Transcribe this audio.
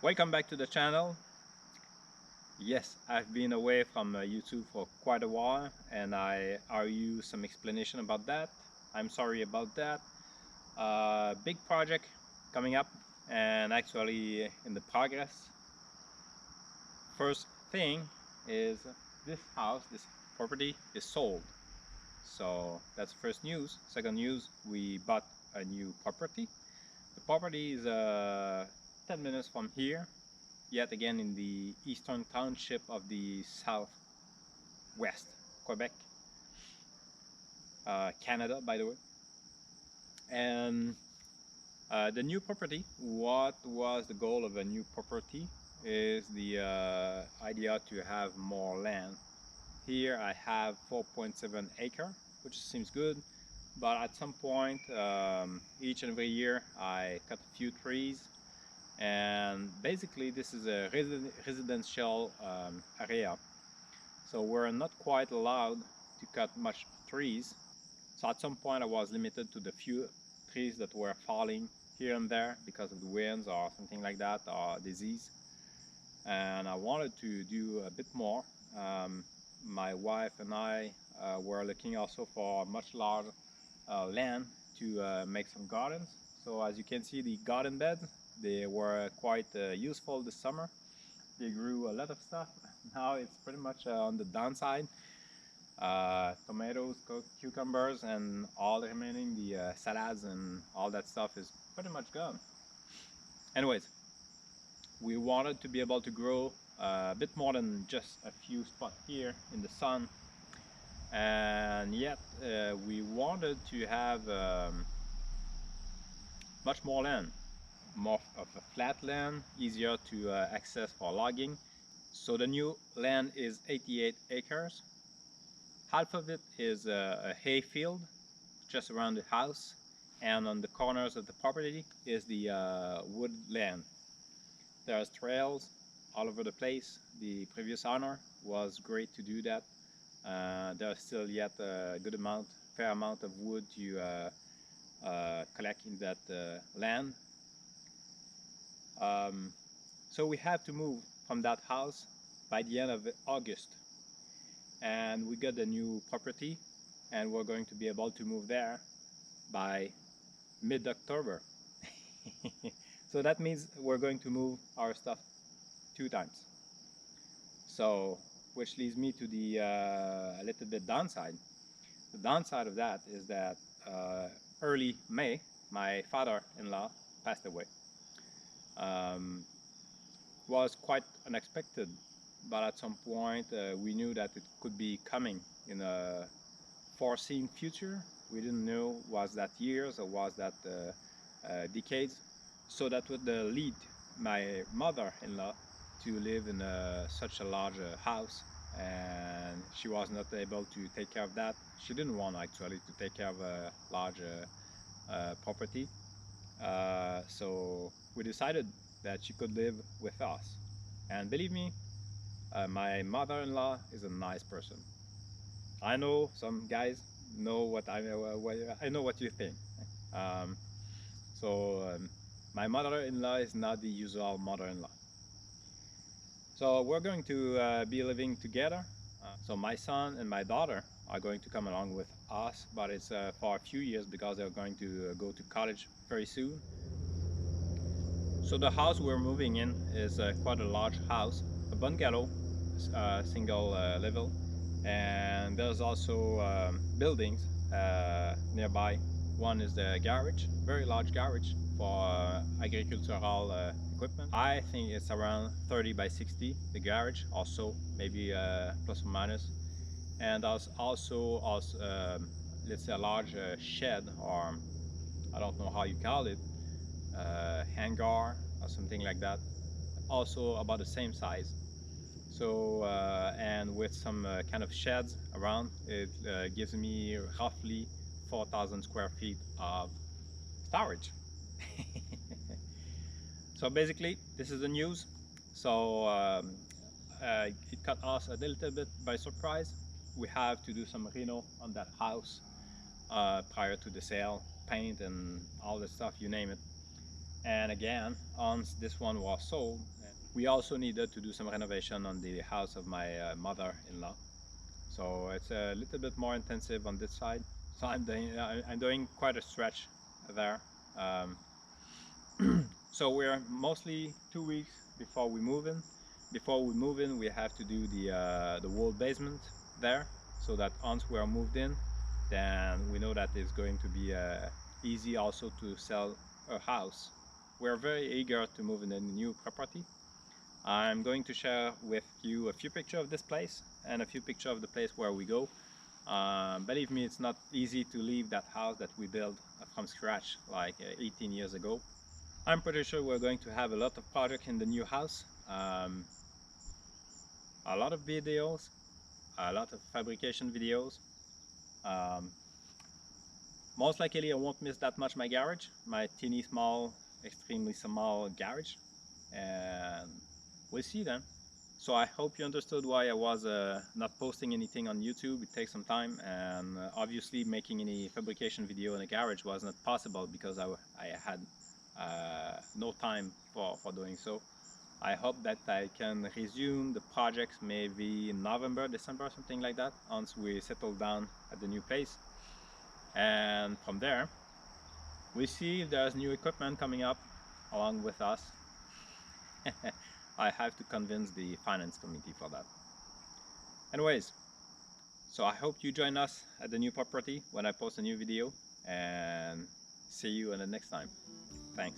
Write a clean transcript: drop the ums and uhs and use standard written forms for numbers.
Welcome back to the channel. Yes, I've been away from YouTube for quite a while and I owe you some explanation about that. I'm sorry about that. Big project coming up and actually in the progress. First thing is this house, this property is sold. So that's first news. Second news, we bought a new property. The property is 10 minutes from here, yet again in the eastern township of the southwest Quebec, Canada, by the way. And the new property, what was the goal of a new property is the idea to have more land. Here I have 4.7 acre, which seems good, but at some point each and every year I cut a few trees, and basically this is a residential area, so we're not quite allowed to cut much trees. So at some point I was limited to the few trees that were falling here and there because of the winds or something like that, or disease, and I wanted to do a bit more. My wife and I were looking also for much larger land to make some gardens. So as you can see, the garden beds, they were quite useful this summer. They grew a lot of stuff. Now it's pretty much on the downside. Tomatoes, cucumbers, and all the remaining, the salads and all that stuff is pretty much gone. Anyways, we wanted to be able to grow a bit more than just a few spots here in the sun, and yet we wanted to have much more land, more of a flat land, easier to access for logging. So the new land is 88 acres. Half of it is a hay field just around the house, and on the corners of the property is the wood land. There's trails all over the place. The previous owner was great to do that. There's still yet a good amount, fair amount of wood to collect in that land. So we have to move from that house by the end of August, and we got a new property, and we're going to be able to move there by mid-October. So that means we're going to move our stuff 2 times. So, which leads me to the a little bit downside. The downside of that is that early May, my father-in-law passed away. Um, was quite unexpected, but at some point we knew that it could be coming in a foreseen future. We didn't know was that years or was that decades. So that would lead my mother-in-law to live in such a large house, and she was not able to take care of that. She didn't want actually to take care of a large property. So we decided that she could live with us. And believe me, my mother-in-law is a nice person. I know some guys know I know what you think. Um, so my mother-in-law is not the usual mother-in-law. So we're going to be living together. So my son and my daughter are going to come along with us, but it's for a few years because they're going to go to college very soon. So the house we're moving in is quite a large house, a bungalow, single level, and there's also buildings nearby. One is the garage, very large garage for agricultural equipment. I think it's around 30 by 60, the garage, also maybe plus or minus. And there's also let's say a large shed, or I don't know how you call it, hangar or something like that, also about the same size. So and with some kind of sheds around, it gives me roughly 4,000 square feet of storage. So basically this is the news. So it caught us a little bit by surprise. We have to do some reno on that house prior to the sale, paint and all the stuff, you name it. And again, once this one was sold, we also needed to do some renovation on the house of my mother-in-law. So it's a little bit more intensive on this side. So I'm doing quite a stretch there. Um, so we're mostly 2 weeks before we move in. Before we move in, we have to do the whole basement there, so that once we are moved in, then we know that it's going to be easy also to sell a house. We're very eager to move in a new property. I'm going to share with you a few pictures of this place and a few pictures of the place where we go. Believe me, it's not easy to leave that house that we built from scratch like 18 years ago. I'm pretty sure we're going to have a lot of projects in the new house, a lot of videos, a lot of fabrication videos. Um, Most likely I won't miss that much my garage, my teeny small, extremely small garage, and we'll see then. So I hope you understood why I was not posting anything on YouTube. It takes some time, and obviously making any fabrication video in a garage was not possible because I had no time for doing so. I hope that I can resume the projects maybe in November, December, something like that, once we settle down at the new place. And from there, we see if there's new equipment coming up along with us. I have to convince the finance committee for that. Anyways, so I hope you join us at the new property when I post a new video, and see you in the next time. Thanks.